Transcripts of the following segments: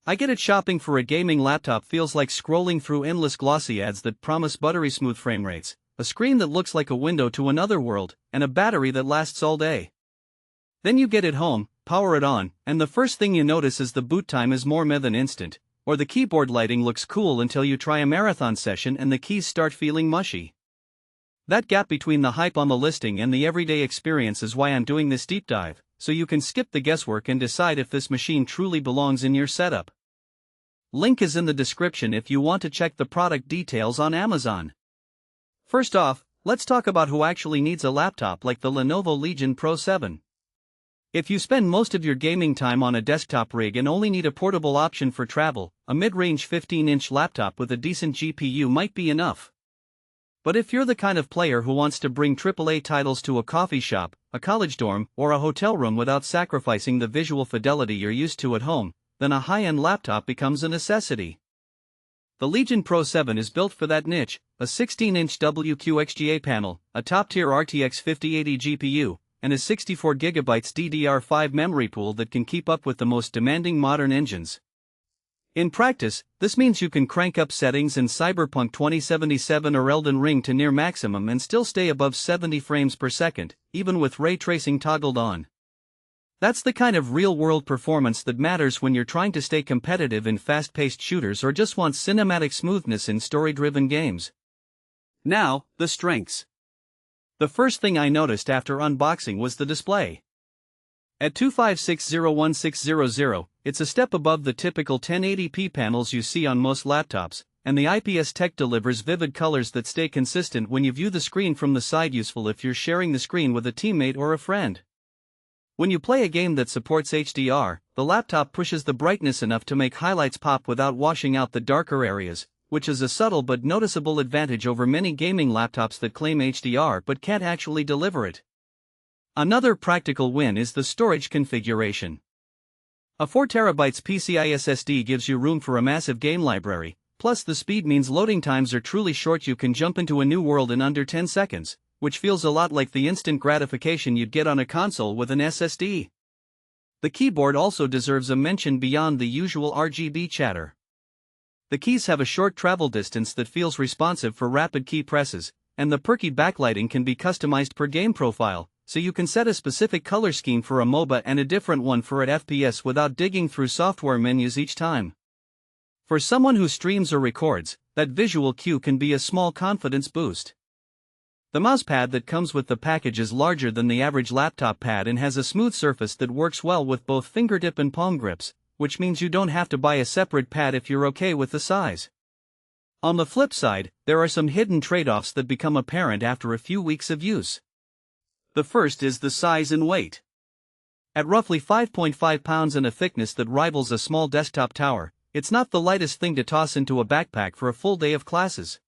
I get it, shopping for a gaming laptop feels like scrolling through endless glossy ads that promise buttery smooth frame rates, a screen that looks like a window to another world, and a battery that lasts all day. Then you get it home, power it on, and the first thing you notice is the boot time is more meh than instant, or the keyboard lighting looks cool until you try a marathon session and the keys start feeling mushy. That gap between the hype on the listing and the everyday experience is why I'm doing this deep dive, so you can skip the guesswork and decide if this machine truly belongs in your setup. Link is in the description if you want to check the product details on Amazon. First off, let's talk about who actually needs a laptop like the Lenovo Legion Pro 7. If you spend most of your gaming time on a desktop rig and only need a portable option for travel, a mid-range 15-inch laptop with a decent GPU might be enough. But if you're the kind of player who wants to bring AAA titles to a coffee shop, a college dorm, or a hotel room without sacrificing the visual fidelity you're used to at home, then a high-end laptop becomes a necessity. The Legion Pro 7 is built for that niche: a 16-inch WQXGA panel, a top-tier RTX 5080 GPU, and a 64GB DDR5 memory pool that can keep up with the most demanding modern engines. In practice, this means you can crank up settings in Cyberpunk 2077 or Elden Ring to near maximum and still stay above 70 frames per second, even with ray tracing toggled on. That's the kind of real-world performance that matters when you're trying to stay competitive in fast-paced shooters or just want cinematic smoothness in story-driven games. Now, the strengths. The first thing I noticed after unboxing was the display. At 25601,600, it's a step above the typical 1080p panels you see on most laptops, and the IPS tech delivers vivid colors that stay consistent when you view the screen from the side, useful if you're sharing the screen with a teammate or a friend. When you play a game that supports HDR, the laptop pushes the brightness enough to make highlights pop without washing out the darker areas, which is a subtle but noticeable advantage over many gaming laptops that claim HDR but can't actually deliver it. Another practical win is the storage configuration. A 4TB PCIe SSD gives you room for a massive game library, plus the speed means loading times are truly short. You can jump into a new world in under 10 seconds, which feels a lot like the instant gratification you'd get on a console with an SSD. The keyboard also deserves a mention beyond the usual RGB chatter. The keys have a short travel distance that feels responsive for rapid key presses, and the perky backlighting can be customized per game profile, so you can set a specific color scheme for a MOBA and a different one for at FPS without digging through software menus each time. For someone who streams or records, that visual cue can be a small confidence boost. The mousepad that comes with the package is larger than the average laptop pad and has a smooth surface that works well with both fingertip and palm grips, which means you don't have to buy a separate pad if you're okay with the size. On the flip side, there are some hidden trade-offs that become apparent after a few weeks of use. The first is the size and weight. At roughly 5.5 pounds and a thickness that rivals a small desktop tower, it's not the lightest thing to toss into a backpack for a full day of classes.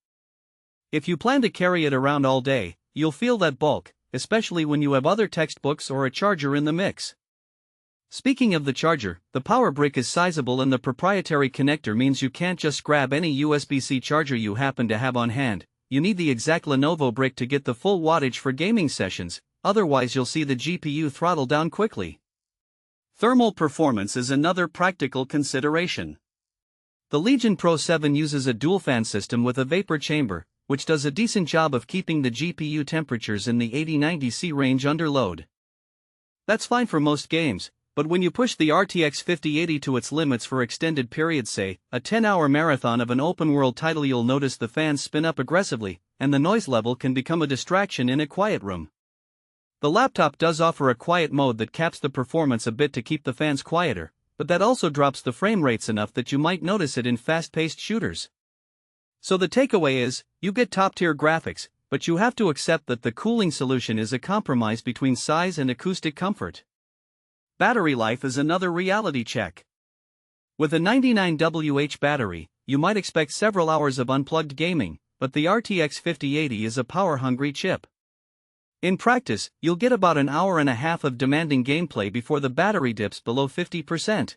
If you plan to carry it around all day, you'll feel that bulk, especially when you have other textbooks or a charger in the mix. Speaking of the charger, the power brick is sizable and the proprietary connector means you can't just grab any USB-C charger you happen to have on hand. You need the exact Lenovo brick to get the full wattage for gaming sessions, otherwise you'll see the GPU throttle down quickly. Thermal performance is another practical consideration. The Legion Pro 7 uses a dual-fan system with a vapor chamber, which does a decent job of keeping the GPU temperatures in the 80-90 C range under load. That's fine for most games, but when you push the RTX 5080 to its limits for extended periods, say, a 10-hour marathon of an open-world title, you'll notice the fans spin up aggressively, and the noise level can become a distraction in a quiet room. The laptop does offer a quiet mode that caps the performance a bit to keep the fans quieter, but that also drops the frame rates enough that you might notice it in fast-paced shooters. So the takeaway is, you get top-tier graphics, but you have to accept that the cooling solution is a compromise between size and acoustic comfort. Battery life is another reality check. With a 99Wh battery, you might expect several hours of unplugged gaming, but the RTX 5080 is a power-hungry chip. In practice, you'll get about an hour and a half of demanding gameplay before the battery dips below 50%.